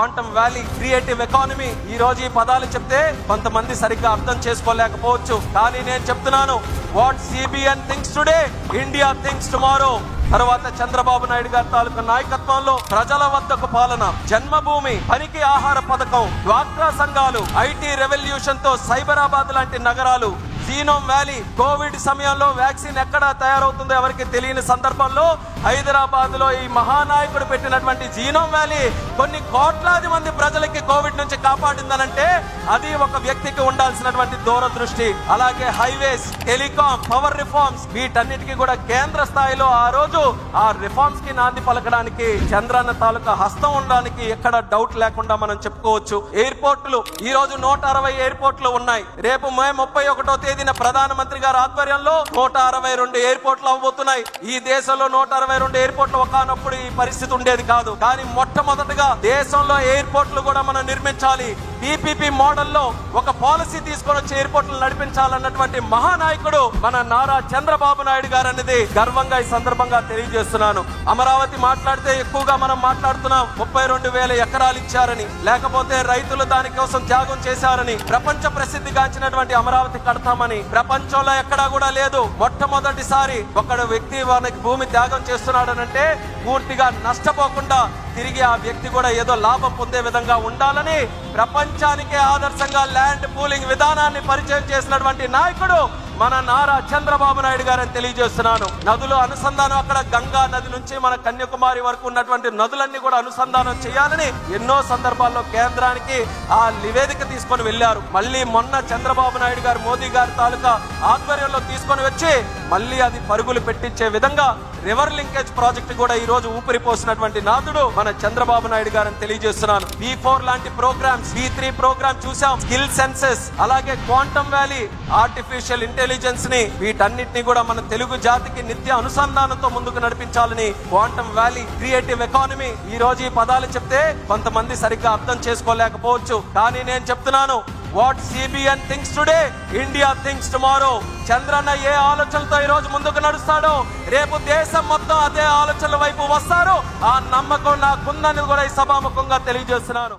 Quantum valley, creative economy, ఈ రోజు ఈ పదాలు చెప్తే కొంతమంది సరిగ్గా అర్థం చేసుకోలేకపోవచ్చు. కానీ నేను చెప్తున్నాను, what CBN thinks today, India thinks tomorrow. తర్వాత చంద్రబాబు నాయుడు గారి తాలూకా నాయకత్వంలో ప్రజల వద్దకు పాలన, జన్మభూమి, పనికి ఆహార పథకం, డ్వాక్రా సంఘాలు, ఐటీ రెవల్యూషన్ తో సైబరాబాద్ లాంటి నగరాలు, జీనోమ్ వ్యాలీ, కోవిడ్ సమయంలో వ్యాక్సిన్ ఎక్కడ తయారవుతుందో ఎవరికి తెలియని సందర్భంలో హైదరాబాద్ లో ఈ మహానాయకుడు పెట్టినటువంటి జీనోమ్ వ్యాలీ కొన్ని కోట్లాది మంది ప్రజలకి కోవిడ్ నుంచి కాపాడిందనంటే అది ఒక వ్యక్తికి ఉండాల్సినటువంటి దూరదృష్టి. అలాగే హైవేస్, టెలికాం, పవర్ రిఫార్మ్స్, వీటన్నిటికీ కూడా కేంద్ర స్థాయిలో ఆ రోజు ఆ రిఫార్మ్స్ కి నాంది పలకడానికి చంద్రన్న తాలూకా హస్తం ఉండడానికి ఎక్కడ డౌట్ లేకుండా మనం చెప్పుకోవచ్చు. ఎయిర్పోర్టులు, ఈ రోజు 160 ఎయిర్పోర్టులు ఉన్నాయి. రేపు మే 31వ తేదీన ప్రధానమంత్రి గారి ఆధ్వర్యంలో 162 ఎయిర్పోర్ట్లు అవబోతున్నాయి. ఈ దేశంలో 162 ఎయిర్పోర్ట్లు ఒకనప్పుడు ఈ పరిస్థితి ఉండేది కాదు. కానీ మొట్టమొదటిగా దేశంలో ఎయిర్పోర్ట్లు కూడా మనం నిర్మించాలి. పీపీపీ మోడల్లో ఒక పాలసీ తీసుకొని వచ్చి ఎయిర్పోర్ట్లు నడిపించాలన్నటువంటి మహానాయకుడు మన నారా చంద్రబాబు నాయుడు గారు అనేది గర్వంగా ఈ సందర్భంగా తెలియజేస్తున్నాను. అమరావతి మాట్లాడితే ఎక్కువగా మనం మాట్లాడుతున్నాం. 32,000 ఎకరాలు ఇచ్చారని, లేకపోతే రైతులు దానికోసం త్యాగం చేశారని, ప్రపంచ ప్రసిద్ధిగాంచినటువంటి అమరావతి కడతామని ప్రపంచంలో ఎక్కడా కూడా లేదు. మొట్టమొదటిసారి ఒక వ్యక్తి మనకి భూమి త్యాగం చేస్తున్నాడనంటే పూర్తిగా నష్టపోకుండా తిరిగి ఆ వ్యక్తి కూడా ఏదో లాభం పొందే విధంగా ఉండాలని ప్రపంచానికే ఆదర్శంగా ల్యాండ్ పూలింగ్ విధానాన్ని పరిచయం చేసినటువంటి నాయకుడు మన నారా చంద్రబాబు నాయుడు గారని తెలియజేస్తున్నాను. నదులు అనుసంధానం, అక్కడ గంగా నది నుంచి మన కన్యాకుమారి వరకు ఉన్నటువంటి నదులన్నీ కూడా అనుసంధానం చేయాలని ఎన్నో సందర్భాల్లో కేంద్రానికి ఆ నివేదిక తీసుకొని వెళ్లారు. మళ్ళీ మొన్న చంద్రబాబు నాయుడు గారు మోదీ గారి తాలూకా ఆధ్వర్యంలో తీసుకొని వచ్చి మళ్ళీ అది పరుగులు పెట్టించే విధంగా రివర్ లింకేజ్ ప్రాజెక్ట్ కూడా ఈ రోజు ఊపిరిపోసినటువంటి నాథుడు మన చంద్రబాబు నాయుడు గారని తెలియజేస్తున్నాను. V4 లాంటి ప్రోగ్రామ్స్, V3 ప్రోగ్రామ్ చూసాం, స్కిల్ సెన్సెస్, అలాగే క్వాంటమ్ వ్యాలీ, ఆర్టిఫిషియల్ ఇంటెలిజెన్స్ ని, వీటన్నిటిని కూడా మన తెలుగు జాతికి నిత్య అనుసంధానంతో ముందుకు నడిపించాలని క్వాంటమ్ వ్యాలీ, క్రియేటివ్ ఎకానమీ, ఈ రోజు ఈ పదాలు చెప్తే కొంతమంది సరిగ్గా అర్థం చేసుకోలేకపోవచ్చు. కానీ నేను చెప్తున్నాను, what CBN thinks today, India thinks tomorrow. Chandranna ఏ ఆలోచనలతో ఈ రోజు ముందుకు నడుస్తాడో రేపు దేశం మొత్తం అదే ఆలోచనల వైపు వస్తారు. ఆ నమ్మకం నాకుందని కూడా ఈ సభాముఖంగా తెలియజేస్తున్నాను.